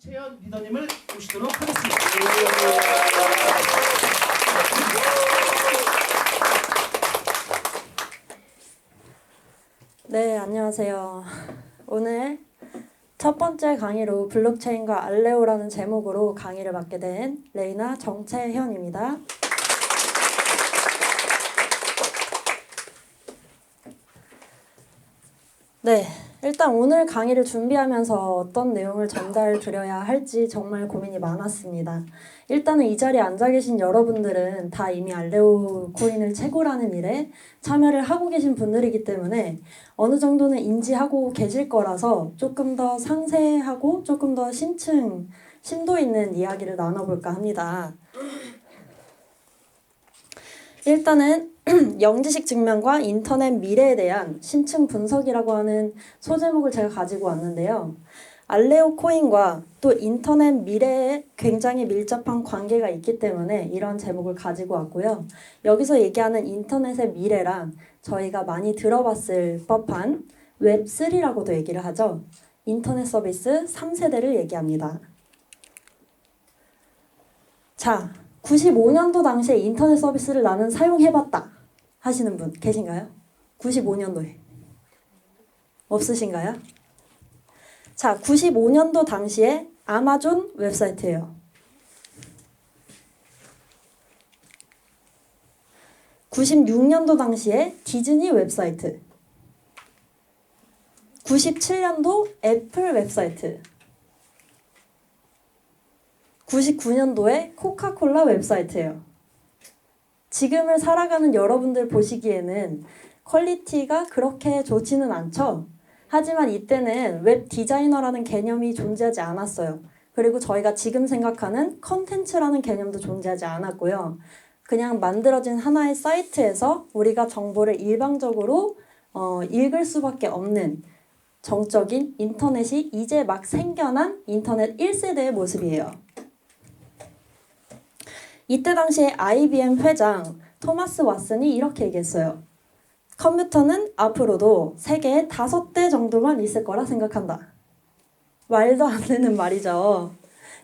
정채연 리더님을 모시도록 하겠습니다. 네, 안녕하세요. 오늘 첫 번째 강의로 블록체인과 알레오라는 제목으로 강의를 맡게 된 레이나 정채현입니다. 네, 일단 오늘 강의를 준비하면서 어떤 내용을 전달드려야 할지 정말 고민이 많았습니다. 일단은 이 자리에 앉아 계신 여러분들은 다 이미 알레오 코인을 최고라는 일에 참여를 하고 계신 분들이기 때문에 어느 정도는 인지하고 계실 거라서 조금 더 상세하고 조금 더 심도 있는 이야기를 나눠볼까 합니다. 일단은 영지식 증명과 인터넷 미래에 대한 심층 분석이라고 하는 소제목을 제가 가지고 왔는데요. 알레오 코인과 또 인터넷 미래에 굉장히 밀접한 관계가 있기 때문에 이런 제목을 가지고 왔고요. 여기서 얘기하는 인터넷의 미래란 저희가 많이 들어봤을 법한 웹3라고도 얘기를 하죠. 인터넷 서비스 3세대를 얘기합니다. 자, 95년도 당시에 인터넷 서비스를 나는 사용해봤다 하시는 분 계신가요? 95년도에 없으신가요? 자, 95년도 당시에 아마존 웹사이트예요. 96년도 당시에 디즈니 웹사이트, 97년도 애플 웹사이트, 99년도에 코카콜라 웹사이트예요. 지금을 살아가는 여러분들 보시기에는 퀄리티가 그렇게 좋지는 않죠. 하지만 이때는 웹 디자이너라는 개념이 존재하지 않았어요. 그리고 저희가 지금 생각하는 컨텐츠라는 개념도 존재하지 않았고요. 그냥 만들어진 하나의 사이트에서 우리가 정보를 일방적으로 읽을 수밖에 없는 정적인 인터넷이 이제 막 생겨난 인터넷 1세대의 모습이에요. 이때 당시에 IBM 회장 토마스 왓슨이 이렇게 얘기했어요. 컴퓨터는 앞으로도 세계에 5대 정도만 있을 거라 생각한다. 말도 안 되는 말이죠.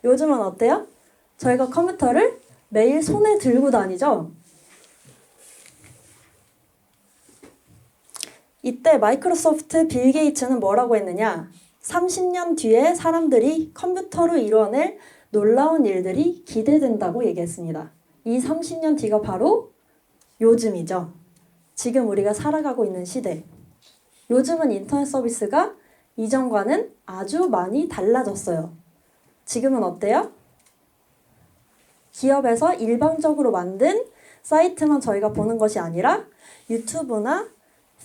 요즘은 어때요? 저희가 컴퓨터를 매일 손에 들고 다니죠? 이때 마이크로소프트 빌 게이츠는 뭐라고 했느냐? 30년 뒤에 사람들이 컴퓨터로 이뤄낼 놀라운 일들이 기대된다고 얘기했습니다. 이 30년 뒤가 바로 요즘이죠. 지금 우리가 살아가고 있는 시대. 요즘은 인터넷 서비스가 이전과는 아주 많이 달라졌어요. 지금은 어때요? 기업에서 일방적으로 만든 사이트만 저희가 보는 것이 아니라 유튜브나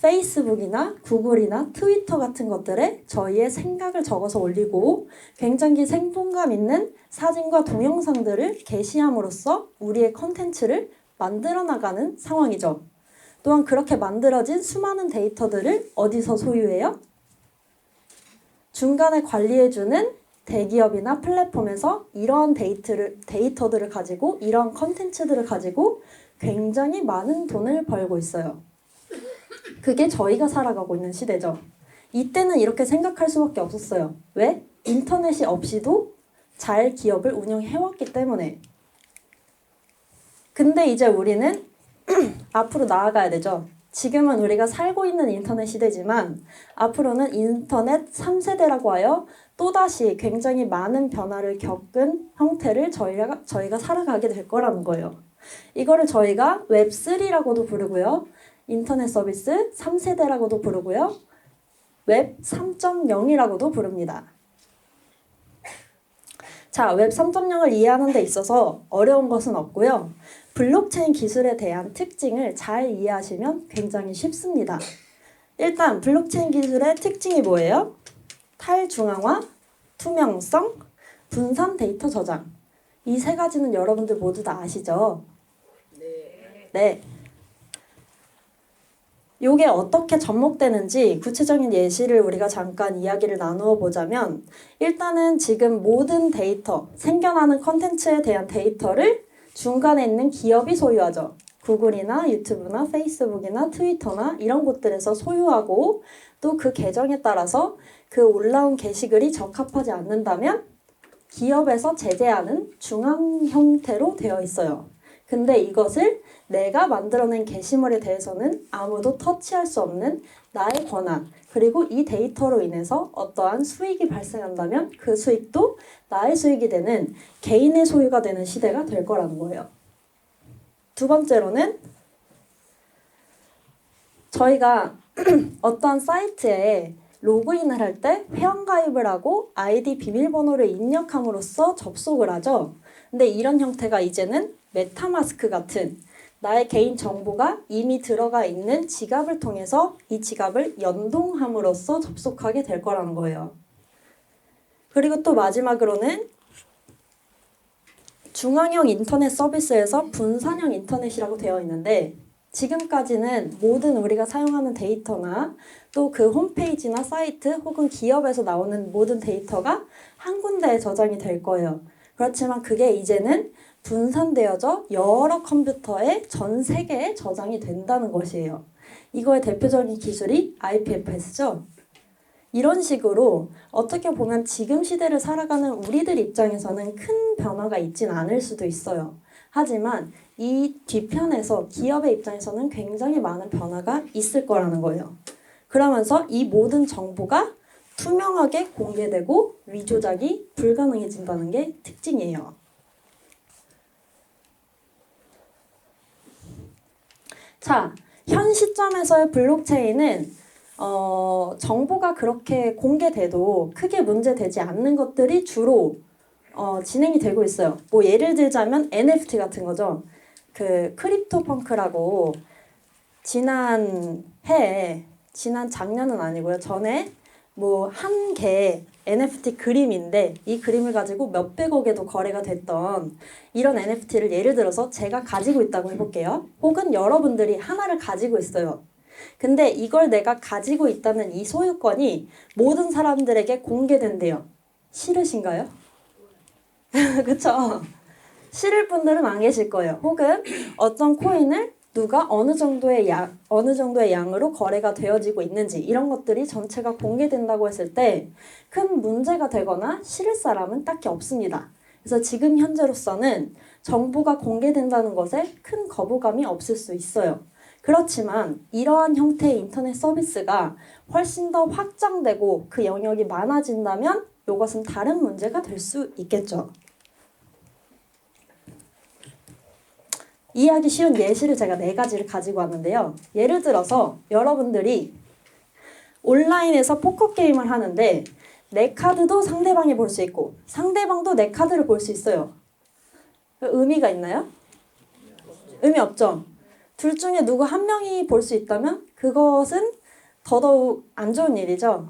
페이스북이나 구글이나 트위터 같은 것들에 저희의 생각을 적어서 올리고 굉장히 생동감 있는 사진과 동영상들을 게시함으로써 우리의 컨텐츠를 만들어 나가는 상황이죠. 또한 그렇게 만들어진 수많은 데이터들을 어디서 소유해요? 중간에 관리해주는 대기업이나 플랫폼에서 이러한 데이터들을 가지고 이러한 컨텐츠들을 가지고 굉장히 많은 돈을 벌고 있어요. 그게 저희가 살아가고 있는 시대죠. 이때는 이렇게 생각할 수밖에 없었어요. 왜? 인터넷이 없이도 잘 기업을 운영해왔기 때문에. 근데 이제 우리는 앞으로 나아가야 되죠. 지금은 우리가 살고 있는 인터넷 시대지만 앞으로는 인터넷 3세대라고 하여 또다시 굉장히 많은 변화를 겪은 형태를 저희가 살아가게 될 거라는 거예요. 이거를 저희가 웹3라고도 부르고요. 인터넷 서비스 3세대라고도 부르고요. 웹 3.0이라고도 부릅니다. 자, 웹 3.0을 이해하는 데 있어서 어려운 것은 없고요. 블록체인 기술에 대한 특징을 잘 이해하시면 굉장히 쉽습니다. 일단 블록체인 기술의 특징이 뭐예요? 탈중앙화, 투명성, 분산 데이터 저장. 이 세 가지는 여러분들 모두 다 아시죠? 네. 이게 어떻게 접목되는지 구체적인 예시를 우리가 잠깐 이야기를 나누어 보자면 일단은 지금 모든 데이터, 생겨나는 컨텐츠에 대한 데이터를 중간에 있는 기업이 소유하죠. 구글이나 유튜브나 페이스북이나 트위터나 이런 곳들에서 소유하고 또 그 계정에 따라서 그 올라온 게시글이 적합하지 않는다면 기업에서 제재하는 중앙 형태로 되어 있어요. 근데 이것을 내가 만들어낸 게시물에 대해서는 아무도 터치할 수 없는 나의 권한, 그리고 이 데이터로 인해서 어떠한 수익이 발생한다면 그 수익도 나의 수익이 되는 개인의 소유가 되는 시대가 될 거라는 거예요. 두 번째로는 저희가 어떠한 사이트에 로그인을 할 때 회원가입을 하고 아이디 비밀번호를 입력함으로써 접속을 하죠. 근데 이런 형태가 이제는 메타마스크 같은 나의 개인 정보가 이미 들어가 있는 지갑을 통해서 이 지갑을 연동함으로써 접속하게 될 거라는 거예요. 그리고 또 마지막으로는 중앙형 인터넷 서비스에서 분산형 인터넷이라고 되어 있는데 지금까지는 모든 우리가 사용하는 데이터나 또 그 홈페이지나 사이트 혹은 기업에서 나오는 모든 데이터가 한 군데에 저장이 될 거예요. 그렇지만 그게 이제는 분산되어져 여러 컴퓨터에 전 세계에 저장이 된다는 것이에요. 이거의 대표적인 기술이 IPFS죠. 이런 식으로 어떻게 보면 지금 시대를 살아가는 우리들 입장에서는 큰 변화가 있진 않을 수도 있어요. 하지만 이 뒤편에서 기업의 입장에서는 굉장히 많은 변화가 있을 거라는 거예요. 그러면서 이 모든 정보가 투명하게 공개되고 위조작이 불가능해진다는 게 특징이에요. 자, 현 시점에서의 블록체인은 정보가 그렇게 공개돼도 크게 문제되지 않는 것들이 주로 진행이 되고 있어요. 뭐 예를 들자면 NFT 같은 거죠. 그 크립토펑크라고 지난 작년은 아니고요. 전에 뭐 한 개의 NFT 그림인데 이 그림을 가지고 몇백억에도 거래가 됐던 이런 NFT를 예를 들어서 제가 가지고 있다고 해볼게요. 혹은 여러분들이 하나를 가지고 있어요. 근데 이걸 내가 가지고 있다는 이 소유권이 모든 사람들에게 공개된대요. 싫으신가요? 그쵸? 싫을 분들은 안 계실 거예요. 혹은 어떤 코인을 누가 어느 정도의 양으로 거래가 되어지고 있는지 이런 것들이 전체가 공개된다고 했을 때 큰 문제가 되거나 싫을 사람은 딱히 없습니다. 그래서 지금 현재로서는 정보가 공개된다는 것에 큰 거부감이 없을 수 있어요. 그렇지만 이러한 형태의 인터넷 서비스가 훨씬 더 확장되고 그 영역이 많아진다면 이것은 다른 문제가 될 수 있겠죠. 이해하기 쉬운 예시를 제가 4가지를 가지고 왔는데요. 예를 들어서 여러분들이 온라인에서 포커 게임을 하는데 내 카드도 상대방이 볼 수 있고 상대방도 내 카드를 볼 수 있어요. 의미가 있나요? 의미 없죠. 둘 중에 누구 한 명이 볼 수 있다면 그것은 더더욱 안 좋은 일이죠.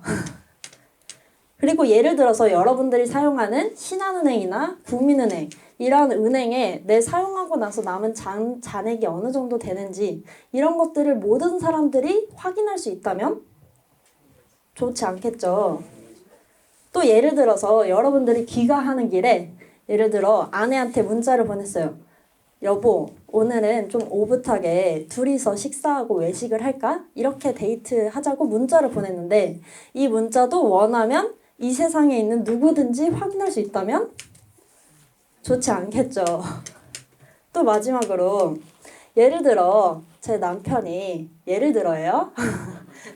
그리고 예를 들어서 여러분들이 사용하는 신한은행이나 국민은행 이런 은행에 내 사용하고 나서 남은 잔액이 어느 정도 되는지 이런 것들을 모든 사람들이 확인할 수 있다면 좋지 않겠죠. 또 예를 들어서 여러분들이 귀가하는 길에 예를 들어 아내한테 문자를 보냈어요. 여보, 오늘은 좀 오붓하게 둘이서 식사하고 외식을 할까? 이렇게 데이트하자고 문자를 보냈는데 이 문자도 원하면 이 세상에 있는 누구든지 확인할 수 있다면 좋지 않겠죠. 또 마지막으로 예를 들어 제 남편이 예를 들어요.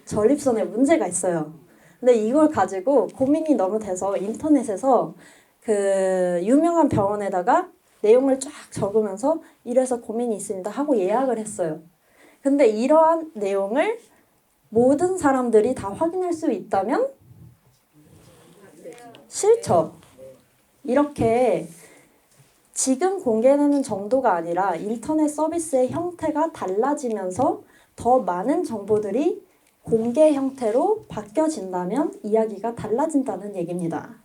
전립선에 문제가 있어요. 근데 이걸 가지고 고민이 너무 돼서 인터넷에서 그 유명한 병원에다가 내용을 쫙 적으면서 이래서 고민이 있습니다 하고 예약을 했어요. 근데 이러한 내용을 모든 사람들이 다 확인할 수 있다면 싫죠. 이렇게 지금 공개되는 정도가 아니라 인터넷 서비스의 형태가 달라지면서 더 많은 정보들이 공개 형태로 바뀌어진다면 이야기가 달라진다는 얘기입니다.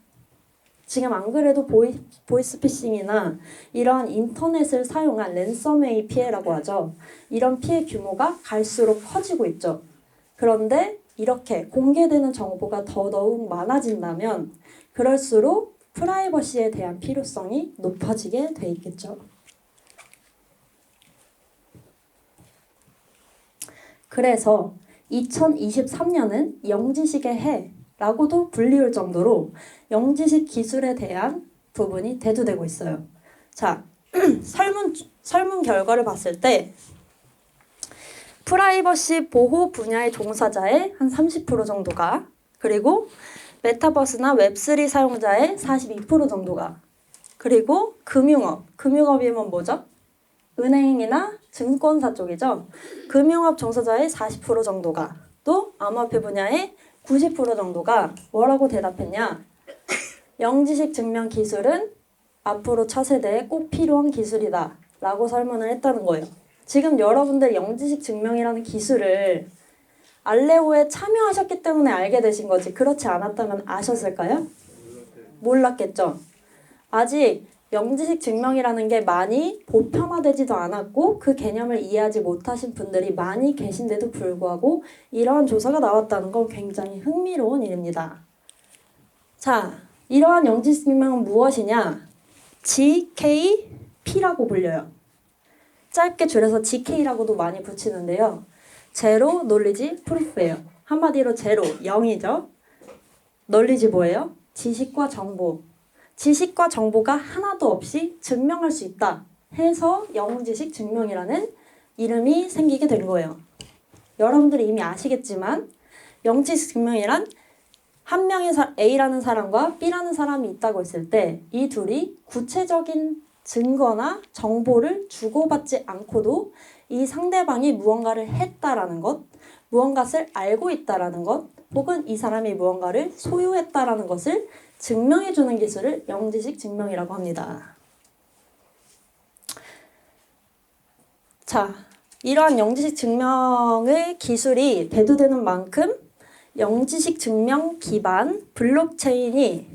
지금 안 그래도 보이스피싱이나 이러한 인터넷을 사용한 랜섬웨이 피해라고 하죠. 이런 피해 규모가 갈수록 커지고 있죠. 그런데 이렇게 공개되는 정보가 더더욱 많아진다면 그럴수록 프라이버시에 대한 필요성이 높아지게 돼 있겠죠. 그래서 2023년은 영지식의 해라고도 불리울 정도로 영지식 기술에 대한 부분이 대두되고 있어요. 자, 설문 결과를 봤을 때 프라이버시 보호 분야의 종사자의 한 30% 정도가, 그리고 메타버스나 웹3 사용자의 42% 정도가, 그리고 금융업이면 뭐죠? 은행이나 증권사 쪽이죠. 금융업 종사자의 40% 정도가, 또 암호화폐 분야의 90% 정도가 뭐라고 대답했냐? 영지식 증명 기술은 앞으로 차세대에 꼭 필요한 기술이다 라고 설문을 했다는 거예요. 지금 여러분들 영지식 증명이라는 기술을 알레오에 참여하셨기 때문에 알게 되신 거지, 그렇지 않았다면 아셨을까요? 몰랐겠죠. 아직 영지식 증명이라는 게 많이 보편화되지도 않았고 그 개념을 이해하지 못하신 분들이 많이 계신데도 불구하고 이러한 조사가 나왔다는 건 굉장히 흥미로운 일입니다. 자, 이러한 영지식 증명은 무엇이냐? GKP라고 불려요. 짧게 줄여서 GK라고도 많이 붙이는데요. 제로 놀리지 프루프예요. 한마디로 제로, 0이죠. 놀리지 뭐예요? 지식과 정보. 지식과 정보가 하나도 없이 증명할 수 있다 해서 영지식 증명이라는 이름이 생기게 된 거예요. 여러분들이 이미 아시겠지만 영지식 증명이란 한 명의 A라는 사람과 B라는 사람이 있다고 했을 때 이 둘이 구체적인 증거나 정보를 주고받지 않고도 이 상대방이 무언가를 했다라는 것, 무언가를 알고 있다라는 것, 혹은 이 사람이 무언가를 소유했다라는 것을 증명해주는 기술을 영지식 증명이라고 합니다. 자, 이러한 영지식 증명의 기술이 대두되는 만큼 영지식 증명 기반 블록체인이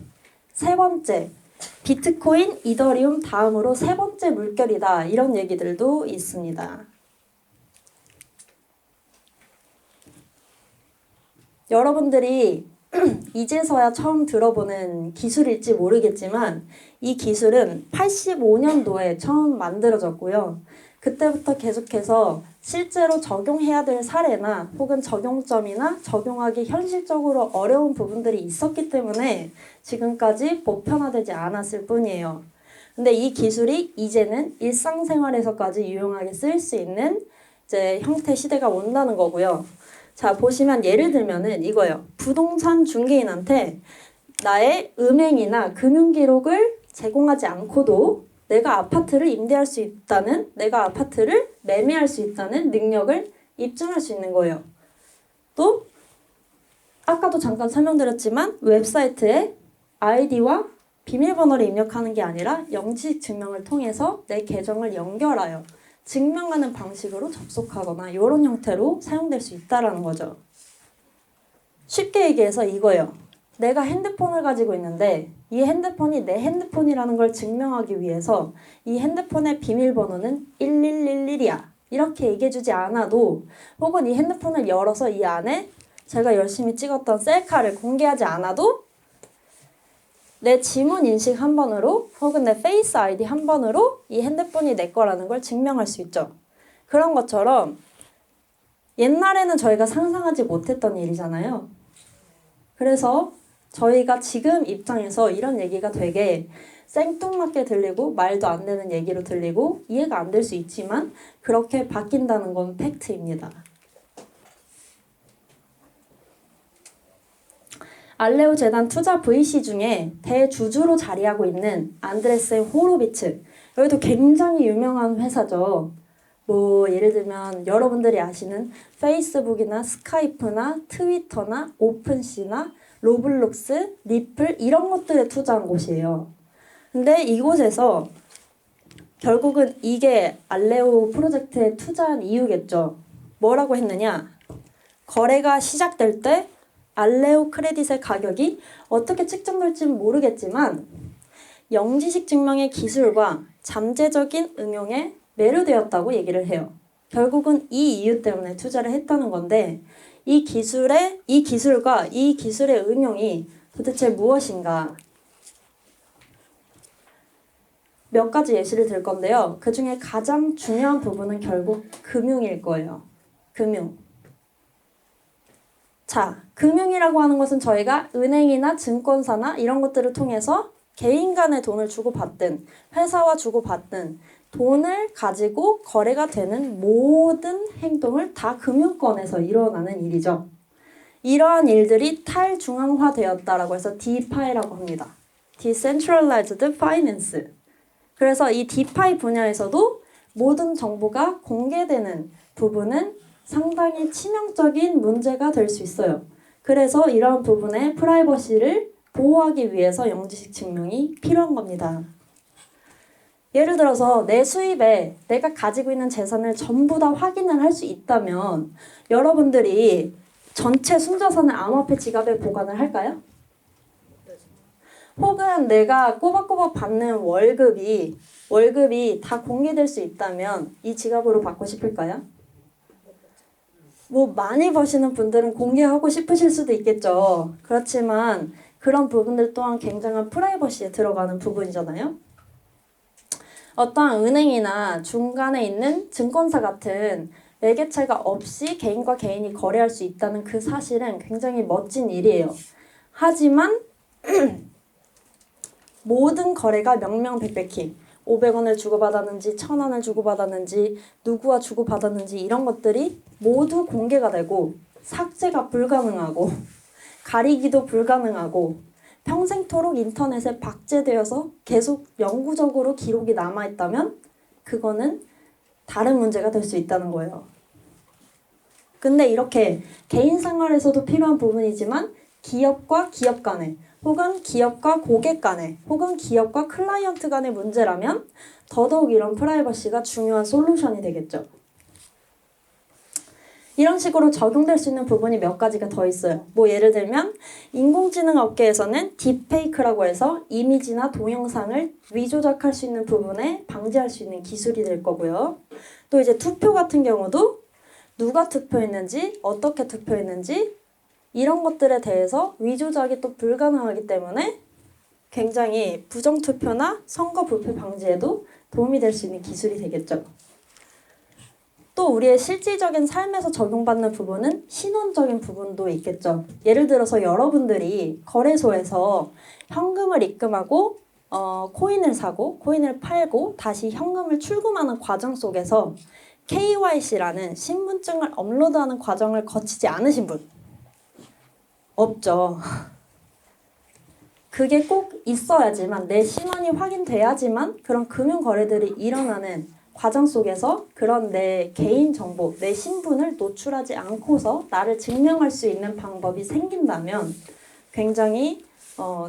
세 번째, 비트코인, 이더리움 다음으로 세 번째 물결이다, 이런 얘기들도 있습니다. 여러분들이 이제서야 처음 들어보는 기술일지 모르겠지만 이 기술은 85년도에 처음 만들어졌고요. 그때부터 계속해서 실제로 적용해야 될 사례나 혹은 적용점이나 적용하기 현실적으로 어려운 부분들이 있었기 때문에 지금까지 보편화되지 않았을 뿐이에요. 근데 이 기술이 이제는 일상생활에서까지 유용하게 쓸 수 있는 이제 형태 시대가 온다는 거고요. 자, 보시면 예를 들면은 이거예요. 부동산 중개인한테 나의 음행이나 금융 기록을 제공하지 않고도 내가 아파트를 임대할 수 있다는, 내가 아파트를 매매할 수 있다는 능력을 입증할 수 있는 거예요. 또 아까도 잠깐 설명드렸지만 웹사이트에 아이디와 비밀번호를 입력하는 게 아니라 영지식 증명을 통해서 내 계정을 연결하여 증명하는 방식으로 접속하거나 이런 형태로 사용될 수 있다는 거죠. 쉽게 얘기해서 이거예요. 내가 핸드폰을 가지고 있는데 이 핸드폰이 내 핸드폰이라는 걸 증명하기 위해서 이 핸드폰의 비밀번호는 1111이야. 이렇게 얘기해주지 않아도, 혹은 이 핸드폰을 열어서 이 안에 제가 열심히 찍었던 셀카를 공개하지 않아도 내 지문 인식 한 번으로 혹은 내 페이스 아이디 한 번으로 이 핸드폰이 내 거라는 걸 증명할 수 있죠. 그런 것처럼 옛날에는 저희가 상상하지 못했던 일이잖아요. 그래서 저희가 지금 입장에서 이런 얘기가 되게 생뚱맞게 들리고 말도 안 되는 얘기로 들리고 이해가 안 될 수 있지만 그렇게 바뀐다는 건 팩트입니다. 알레오 재단 투자 VC 중에 대주주로 자리하고 있는 안드레센 호로비츠, 여기도 굉장히 유명한 회사죠. 뭐 예를 들면 여러분들이 아시는 페이스북이나 스카이프나 트위터나 오픈시나 로블록스, 리플 이런 것들에 투자한 곳이에요. 근데 이곳에서 결국은 이게 알레오 프로젝트에 투자한 이유겠죠. 뭐라고 했느냐? 거래가 시작될 때 알레오 크레딧의 가격이 어떻게 측정될지는 모르겠지만 영지식 증명의 기술과 잠재적인 응용에 매료되었다고 얘기를 해요. 결국은 이 이유 때문에 투자를 했다는 건데 이 기술과 이 기술의 응용이 도대체 무엇인가? 몇 가지 예시를 들 건데요. 그 중에 가장 중요한 부분은 결국 금융일 거예요. 금융. 자, 금융이라고 하는 것은 저희가 은행이나 증권사나 이런 것들을 통해서 개인 간의 돈을 주고받든 회사와 주고받든 돈을 가지고 거래가 되는 모든 행동을 다 금융권에서 일어나는 일이죠. 이러한 일들이 탈중앙화되었다라고 해서 DeFi라고 합니다. Decentralized Finance. 그래서 이 DeFi 분야에서도 모든 정보가 공개되는 부분은 상당히 치명적인 문제가 될 수 있어요. 그래서 이러한 부분의 프라이버시를 보호하기 위해서 영지식 증명이 필요한 겁니다. 예를 들어서 내 수입에 내가 가지고 있는 재산을 전부 다 확인을 할 수 있다면 여러분들이 전체 순자산을 암호화폐 지갑에 보관을 할까요? 혹은 내가 꼬박꼬박 받는 월급이 다 공개될 수 있다면 이 지갑으로 받고 싶을까요? 뭐 많이 버시는 분들은 공개하고 싶으실 수도 있겠죠. 그렇지만 그런 부분들 또한 굉장한 프라이버시에 들어가는 부분이잖아요. 어떠한 은행이나 중간에 있는 증권사 같은 매개체가 없이 개인과 개인이 거래할 수 있다는 그 사실은 굉장히 멋진 일이에요. 하지만 모든 거래가 명명백백히 500원을 주고받았는지 1000원을 주고받았는지 누구와 주고받았는지 이런 것들이 모두 공개가 되고 삭제가 불가능하고 가리기도 불가능하고 평생토록 인터넷에 박제되어서 계속 영구적으로 기록이 남아있다면 그거는 다른 문제가 될 수 있다는 거예요. 근데 이렇게 개인 생활에서도 필요한 부분이지만 기업과 기업 간에 혹은 기업과 고객 간에 혹은 기업과 클라이언트 간의 문제라면 더더욱 이런 프라이버시가 중요한 솔루션이 되겠죠. 이런 식으로 적용될 수 있는 부분이 몇 가지가 더 있어요. 뭐 예를 들면 인공지능 업계에서는 딥페이크라고 해서 이미지나 동영상을 위조작할 수 있는 부분에 방지할 수 있는 기술이 될 거고요. 또 이제 투표 같은 경우도 누가 투표했는지 어떻게 투표했는지 이런 것들에 대해서 위조작이 또 불가능하기 때문에 굉장히 부정투표나 선거 불패 방지에도 도움이 될 수 있는 기술이 되겠죠. 또 우리의 실질적인 삶에서 적용받는 부분은 신원적인 부분도 있겠죠. 예를 들어서 여러분들이 거래소에서 현금을 입금하고 코인을 사고 코인을 팔고 다시 현금을 출금하는 과정 속에서 KYC라는 신분증을 업로드하는 과정을 거치지 않으신 분 없죠. 그게 꼭 있어야지만 내 신원이 확인돼야지만 그런 금융 거래들이 일어나는 과정 속에서 그런 내 개인 정보, 내 신분을 노출하지 않고서 나를 증명할 수 있는 방법이 생긴다면 굉장히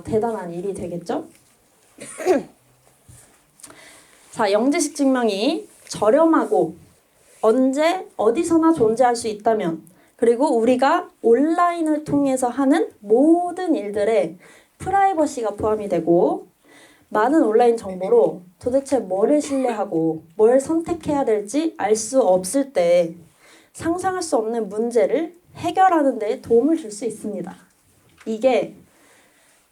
대단한 일이 되겠죠? 자, 영지식 증명이 저렴하고 언제 어디서나 존재할 수 있다면 그리고 우리가 온라인을 통해서 하는 모든 일들에 프라이버시가 포함이 되고 많은 온라인 정보로 도대체 뭐를 신뢰하고 뭘 선택해야 될지 알 수 없을 때 상상할 수 없는 문제를 해결하는 데 도움을 줄 수 있습니다. 이게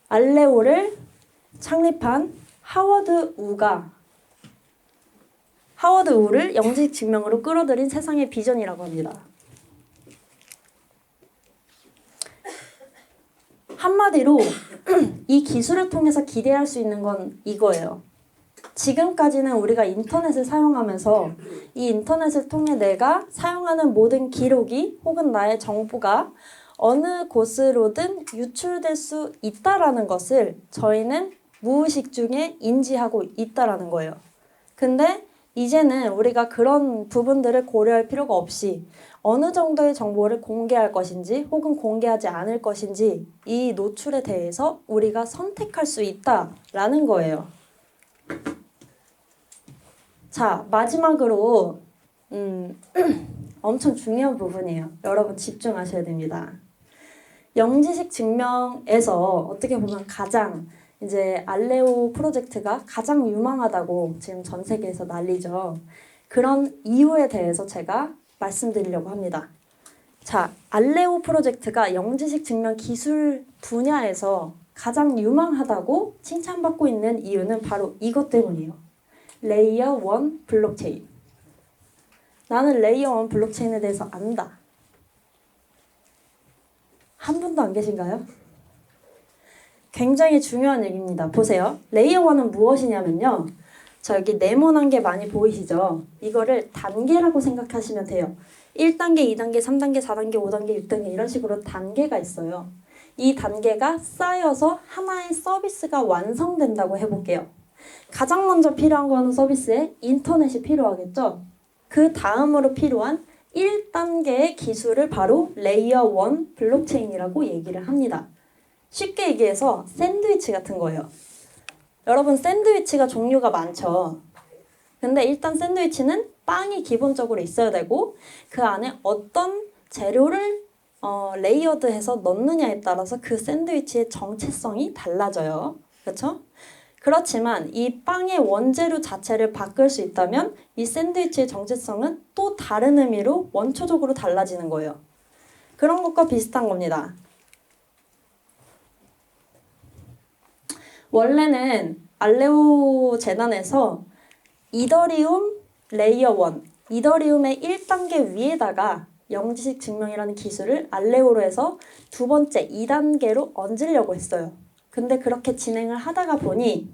알레오를 창립한 하워드 우를 영지식 증명으로 끌어들인 세상의 비전이라고 합니다. 한마디로 이 기술을 통해서 기대할 수 있는 건 이거예요. 지금까지는 우리가 인터넷을 사용하면서 이 인터넷을 통해 내가 사용하는 모든 기록이 혹은 나의 정보가 어느 곳으로든 유출될 수 있다라는 것을 저희는 무의식 중에 인지하고 있다라는 거예요. 근데 이제는 우리가 그런 부분들을 고려할 필요가 없이 어느 정도의 정보를 공개할 것인지 혹은 공개하지 않을 것인지 이 노출에 대해서 우리가 선택할 수 있다라는 거예요. 자, 마지막으로 엄청 중요한 부분이에요. 여러분 집중하셔야 됩니다. 영지식 증명에서 어떻게 보면 가장 이제 알레오 프로젝트가 가장 유망하다고 지금 전 세계에서 난리죠. 그런 이유에 대해서 제가 말씀드리려고 합니다. 자, 알레오 프로젝트가 영지식 증명 기술 분야에서 가장 유망하다고 칭찬받고 있는 이유는 바로 이것 때문이에요. 레이어 1 블록체인. 나는 레이어 1 블록체인에 대해서 안다. 한 분도 안 계신가요? 굉장히 중요한 얘기입니다. 보세요. 레이어 1은 무엇이냐면요. 자, 여기 네모난 게 많이 보이시죠? 이거를 단계라고 생각하시면 돼요. 1단계, 2단계, 3단계, 4단계, 5단계, 6단계 이런 식으로 단계가 있어요. 이 단계가 쌓여서 하나의 서비스가 완성된다고 해볼게요. 가장 먼저 필요한 거는 서비스에 인터넷이 필요하겠죠? 그 다음으로 필요한 1단계의 기술을 바로 레이어 1 블록체인이라고 얘기를 합니다. 쉽게 얘기해서 샌드위치 같은 거예요. 여러분 샌드위치가 종류가 많죠. 근데 일단 샌드위치는 빵이 기본적으로 있어야 되고 그 안에 어떤 재료를 레이어드해서 넣느냐에 따라서 그 샌드위치의 정체성이 달라져요. 그렇죠? 그렇지만 이 빵의 원재료 자체를 바꿀 수 있다면 이 샌드위치의 정체성은 또 다른 의미로 원초적으로 달라지는 거예요. 그런 것과 비슷한 겁니다. 원래는 알레오 재단에서 이더리움 레이어 1, 이더리움의 1단계 위에다가 영지식 증명이라는 기술을 알레오로 해서 두 번째 2단계로 얹으려고 했어요. 근데 그렇게 진행을 하다가 보니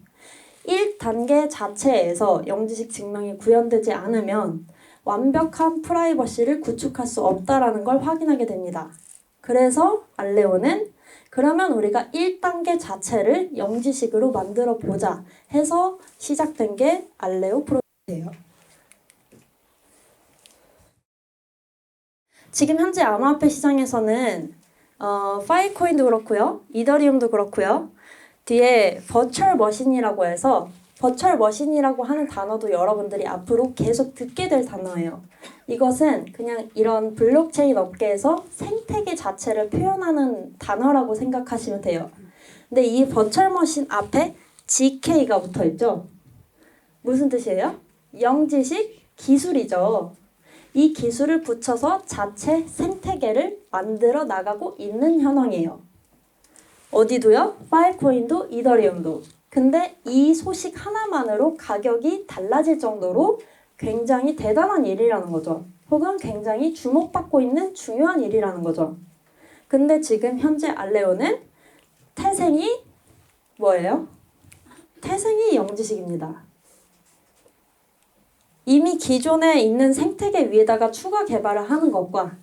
1단계 자체에서 영지식 증명이 구현되지 않으면 완벽한 프라이버시를 구축할 수 없다라는 걸 확인하게 됩니다. 그래서 알레오는 그러면 우리가 1단계 자체를 영지식으로 만들어 보자 해서 시작된 게 알레오 프로젝트예요. 지금 현재 암호화폐 시장에서는 파이코인도 그렇고요. 이더리움도 그렇고요. 뒤에 버추얼 머신이라고 해서 버추얼 머신이라고 하는 단어도 여러분들이 앞으로 계속 듣게 될 단어예요. 이것은 그냥 이런 블록체인 업계에서 생태계 자체를 표현하는 단어라고 생각하시면 돼요. 근데 이 버추얼 머신 앞에 GK가 붙어 있죠. 무슨 뜻이에요? 영지식 기술이죠. 이 기술을 붙여서 자체 생태계를 만들어 나가고 있는 현황이에요. 어디도요? 파이코인도 이더리움도. 근데 이 소식 하나만으로 가격이 달라질 정도로 굉장히 대단한 일이라는 거죠. 혹은 굉장히 주목받고 있는 중요한 일이라는 거죠. 근데 지금 현재 알레오는 태생이 뭐예요? 태생이 영지식입니다. 이미 기존에 있는 생태계 위에다가 추가 개발을 하는 것과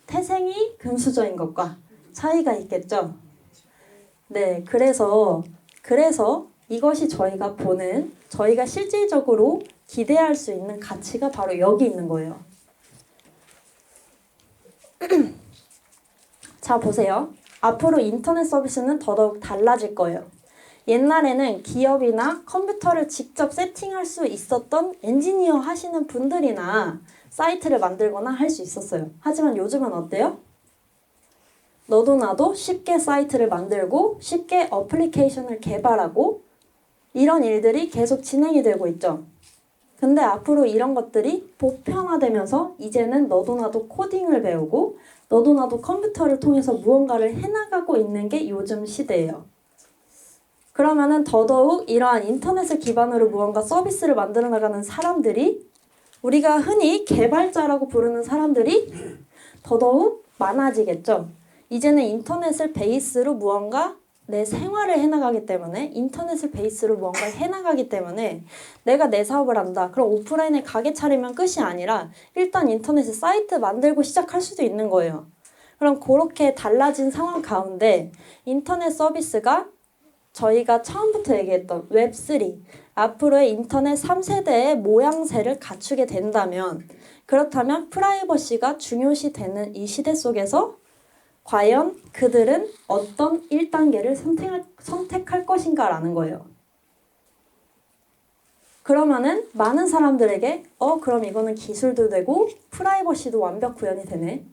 태생이 금수저인 것과 차이가 있겠죠. 네, 그래서 이것이 저희가 보는, 저희가 실질적으로 기대할 수 있는 가치가 바로 여기 있는 거예요. 자, 보세요. 앞으로 인터넷 서비스는 더더욱 달라질 거예요. 옛날에는 기업이나 컴퓨터를 직접 세팅할 수 있었던 엔지니어 하시는 분들이나 사이트를 만들거나 할 수 있었어요. 하지만 요즘은 어때요? 너도 나도 쉽게 사이트를 만들고 쉽게 어플리케이션을 개발하고 이런 일들이 계속 진행이 되고 있죠. 근데 앞으로 이런 것들이 보편화되면서 이제는 너도 나도 코딩을 배우고 너도 나도 컴퓨터를 통해서 무언가를 해나가고 있는 게 요즘 시대예요. 그러면은 더더욱 이러한 인터넷을 기반으로 무언가 서비스를 만들어 나가는 사람들이 우리가 흔히 개발자라고 부르는 사람들이 더더욱 많아지겠죠. 이제는 인터넷을 베이스로 무언가 내 생활을 해나가기 때문에 인터넷을 베이스로 무언가를 해나가기 때문에 내가 내 사업을 한다. 그럼 오프라인에 가게 차리면 끝이 아니라 일단 인터넷에 사이트 만들고 시작할 수도 있는 거예요. 그럼 그렇게 달라진 상황 가운데 인터넷 서비스가 저희가 처음부터 얘기했던 웹3, 앞으로의 인터넷 3세대의 모양새를 갖추게 된다면 그렇다면 프라이버시가 중요시 되는 이 시대 속에서 과연 그들은 어떤 1단계를 선택할 것인가라는 거예요. 그러면은 많은 사람들에게 그럼 이거는 기술도 되고 프라이버시도 완벽 구현이 되네.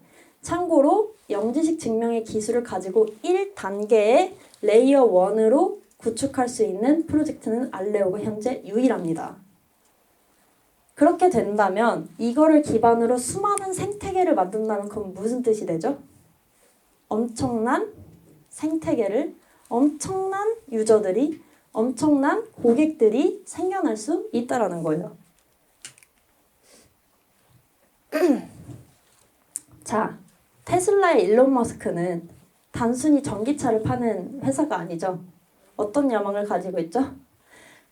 참고로 영지식 증명의 기술을 가지고 1단계의 레이어 1으로 구축할 수 있는 프로젝트는 알레오가 현재 유일합니다. 그렇게 된다면 이거를 기반으로 수많은 생태계를 만든다는 건 무슨 뜻이 되죠? 엄청난 생태계를 엄청난 유저들이 엄청난 고객들이 생겨날 수 있다라는 거예요. 자, 테슬라의 일론 머스크는 단순히 전기차를 파는 회사가 아니죠. 어떤 야망을 가지고 있죠?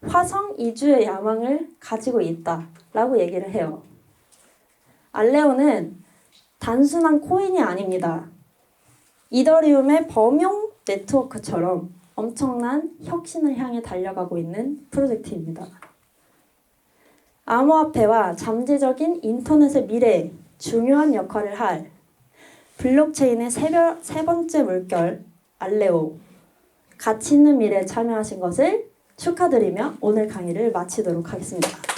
화성 이주의 야망을 가지고 있다라고 얘기를 해요. 알레오는 단순한 코인이 아닙니다. 이더리움의 범용 네트워크처럼 엄청난 혁신을 향해 달려가고 있는 프로젝트입니다. 암호화폐와 잠재적인 인터넷의 미래에 중요한 역할을 할 블록체인의 세 번째 물결 알레오, 가치 있는 미래에 참여하신 것을 축하드리며 오늘 강의를 마치도록 하겠습니다.